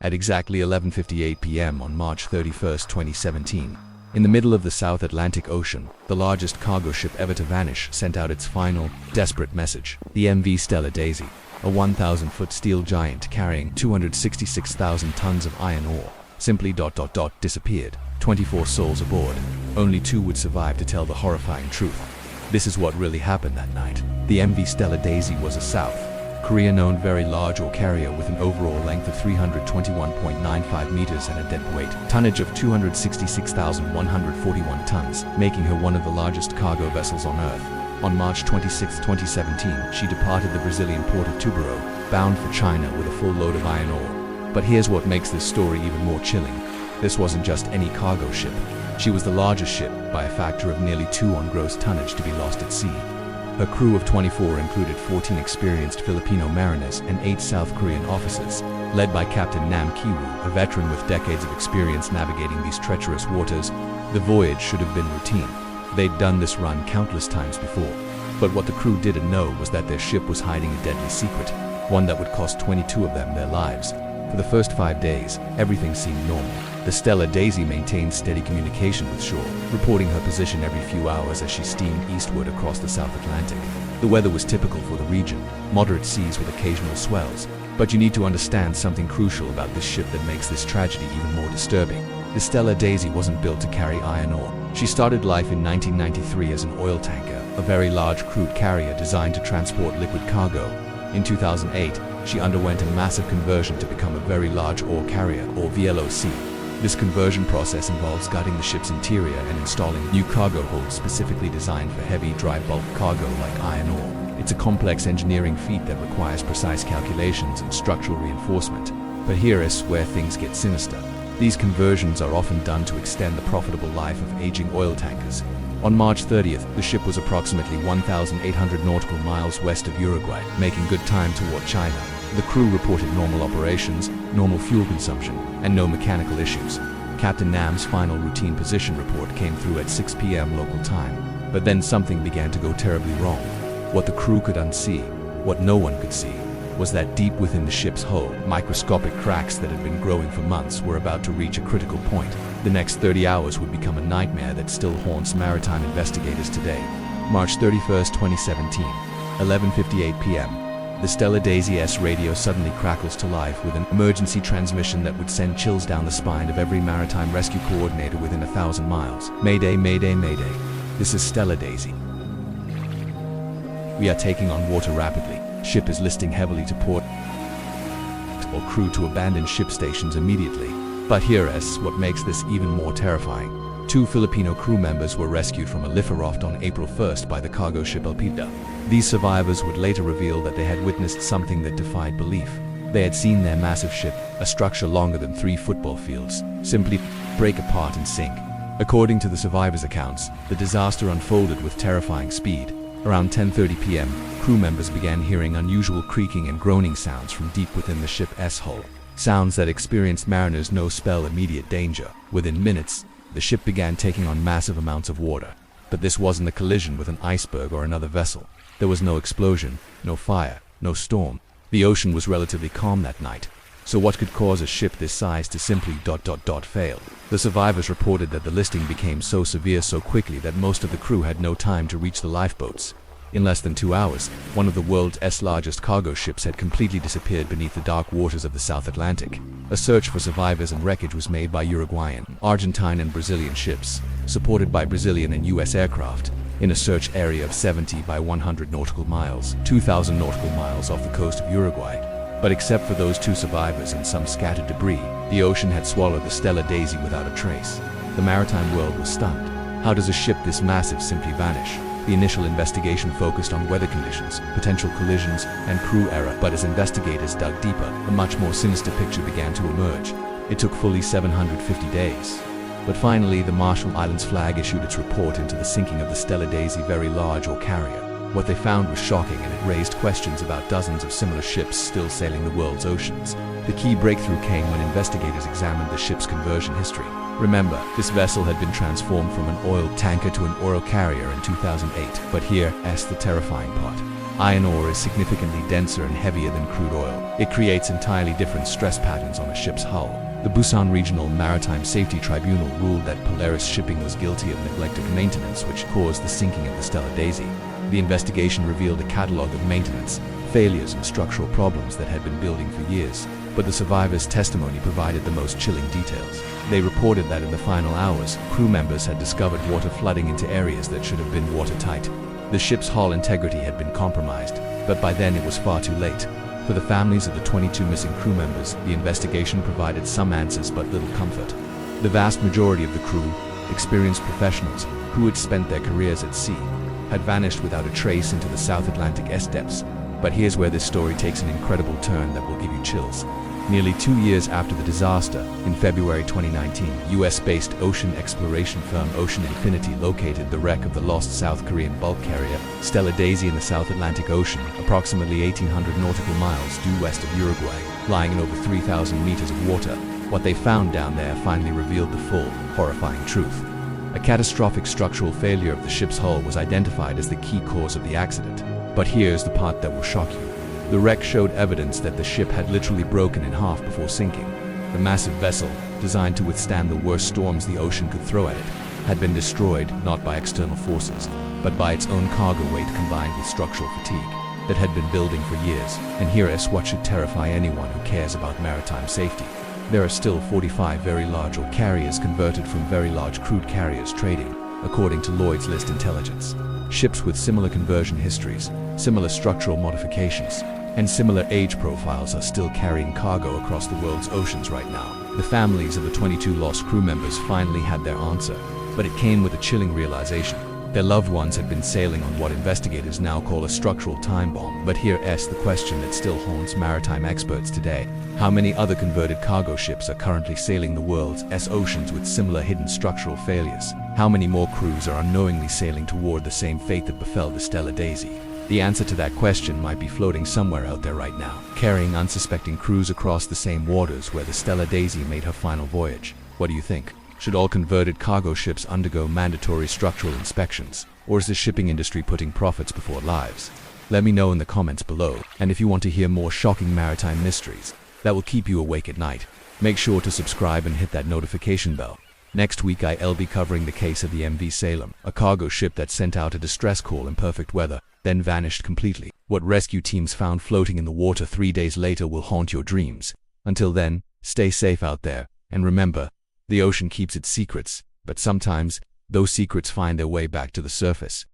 At exactly 11:58 p.m. on March 31, 2017, in the middle of the South Atlantic Ocean, the largest cargo ship ever to vanish sent out its final, desperate message. The MV Stella Daisy, a 1,000-foot steel giant carrying 266,000 tons of iron ore, simply disappeared. 24 souls aboard. Only 2 would survive to tell the horrifying truth. This is what really happened that night. The MV Stella Daisy was a South Korea-known very large ore carrier with an overall length of 321.95 meters and a deadweight tonnage of 266,141 tons, making her one of the largest cargo vessels on Earth. On March 26, 2017, she departed the Brazilian port of Tubarão, bound for China with a full load of iron ore. But here's what makes this story even more chilling. This wasn't just any cargo ship. She was the largest ship, by a factor of nearly 2 on gross tonnage, to be lost at sea. Her crew of 24 included 14 experienced Filipino mariners and 8 South Korean officers, led by Captain Nam Ki-woo, a veteran with decades of experience navigating these treacherous waters. The voyage should have been routine. They'd done this run countless times before. But what the crew didn't know was that their ship was hiding a deadly secret, one that would cost 22 of them their lives. For the first 5 days, everything seemed normal. The Stella Daisy maintained steady communication with shore, reporting her position every few hours as she steamed eastward across the South Atlantic. The weather was typical for the region, moderate seas with occasional swells. But you need to understand something crucial about this ship that makes this tragedy even more disturbing. The Stella Daisy wasn't built to carry iron ore. She started life in 1993 as an oil tanker, a very large crude carrier designed to transport liquid cargo. In 2008, she underwent a massive conversion to become a very large ore carrier, or VLOC. This conversion process involves gutting the ship's interior and installing new cargo holds specifically designed for heavy, dry bulk cargo like iron ore. It's a complex engineering feat that requires precise calculations and structural reinforcement. But here is where things get sinister. These conversions are often done to extend the profitable life of aging oil tankers. On March 30th, the ship was approximately 1,800 nautical miles west of Uruguay, making good time toward China. The crew reported normal operations, normal fuel consumption, and no mechanical issues. Captain Nam's final routine position report came through at 6 p.m. local time. But then something began to go terribly wrong. What the crew could unsee, what no one could see, was that deep within the ship's hull, microscopic cracks that had been growing for months were about to reach a critical point. The next 30 hours would become a nightmare that still haunts maritime investigators today. March 31, 2017, 11:58 p.m. The Stella Daisy's radio suddenly crackles to life with an emergency transmission that would send chills down the spine of every maritime rescue coordinator within 1,000 miles. Mayday, mayday, mayday. This is Stella Daisy. We are taking on water rapidly. Ship is listing heavily to port or crew to abandon ship stations immediately. But here is what makes this even more terrifying. 2 Filipino crew members were rescued from a lift on April 1st by the cargo ship Elpida. These survivors would later reveal that they had witnessed something that defied belief. They had seen their massive ship, a structure longer than 3 football fields, simply break apart and sink. According to the survivors' accounts, the disaster unfolded with terrifying speed. Around 10:30 p.m., crew members began hearing unusual creaking and groaning sounds from deep within the ship's hull. Sounds that experienced mariners know spell immediate danger. Within minutes, the ship began taking on massive amounts of water. But this wasn't a collision with an iceberg or another vessel. There was no explosion, no fire, no storm. The ocean was relatively calm that night. So what could cause a ship this size to simply fail? The survivors reported that the listing became so severe so quickly that most of the crew had no time to reach the lifeboats. In less than 2 hours, one of the world's largest cargo ships had completely disappeared beneath the dark waters of the South Atlantic. A search for survivors and wreckage was made by Uruguayan, Argentine and Brazilian ships, supported by Brazilian and U.S. aircraft, in a search area of 70 by 100 nautical miles, 2,000 nautical miles off the coast of Uruguay. But except for those 2 survivors and some scattered debris, the ocean had swallowed the Stella Daisy without a trace. The maritime world was stunned. How does a ship this massive simply vanish? The initial investigation focused on weather conditions, potential collisions, and crew error, but as investigators dug deeper, a much more sinister picture began to emerge. It took fully 750 days. But finally, the Marshall Islands flag issued its report into the sinking of the Stella Daisy, very large ore carrier. What they found was shocking, and it raised questions about dozens of similar ships still sailing the world's oceans. The key breakthrough came when investigators examined the ship's conversion history. Remember, this vessel had been transformed from an oil tanker to an oil carrier in 2008. But here's the terrifying part. Iron ore is significantly denser and heavier than crude oil. It creates entirely different stress patterns on a ship's hull. The Busan Regional Maritime Safety Tribunal ruled that Polaris Shipping was guilty of neglect of maintenance, which caused the sinking of the Stella Daisy. The investigation revealed a catalog of maintenance, failures, and structural problems that had been building for years, but the survivors' testimony provided the most chilling details. They reported that in the final hours, crew members had discovered water flooding into areas that should have been watertight. The ship's hull integrity had been compromised, but by then it was far too late. For the families of the 22 missing crew members, the investigation provided some answers but little comfort. The vast majority of the crew, experienced professionals who had spent their careers at sea, had vanished without a trace into the South Atlantic depths. But here's where this story takes an incredible turn that will give you chills. Nearly 2 years after the disaster, in February 2019, US-based ocean exploration firm Ocean Infinity located the wreck of the lost South Korean bulk carrier Stella Daisy in the South Atlantic Ocean, approximately 1,800 nautical miles due west of Uruguay, lying in over 3,000 meters of water. What they found down there finally revealed the full, horrifying truth. A catastrophic structural failure of the ship's hull was identified as the key cause of the accident. But here's the part that will shock you. The wreck showed evidence that the ship had literally broken in half before sinking. The massive vessel, designed to withstand the worst storms the ocean could throw at it, had been destroyed not by external forces, but by its own cargo weight combined with structural fatigue that had been building for years. And here is what should terrify anyone who cares about maritime safety. There are still 45 very large ore carriers converted from very large crude carriers trading, according to Lloyd's List Intelligence. Ships with similar conversion histories, similar structural modifications, and similar age profiles are still carrying cargo across the world's oceans right now. The families of the 22 lost crew members finally had their answer, but it came with a chilling realization. Their loved ones had been sailing on what investigators now call a structural time bomb. But here's the question that still haunts maritime experts today. How many other converted cargo ships are currently sailing the world's oceans with similar hidden structural failures? How many more crews are unknowingly sailing toward the same fate that befell the Stella Daisy? The answer to that question might be floating somewhere out there right now, carrying unsuspecting crews across the same waters where the Stella Daisy made her final voyage. What do you think? Should all converted cargo ships undergo mandatory structural inspections, or is the shipping industry putting profits before lives? Let me know in the comments below, and if you want to hear more shocking maritime mysteries that will keep you awake at night, make sure to subscribe and hit that notification bell. Next week I'll be covering the case of the MV Salem, a cargo ship that sent out a distress call in perfect weather, then vanished completely. What rescue teams found floating in the water 3 days later will haunt your dreams. Until then, stay safe out there, and remember, the ocean keeps its secrets, but sometimes, those secrets find their way back to the surface.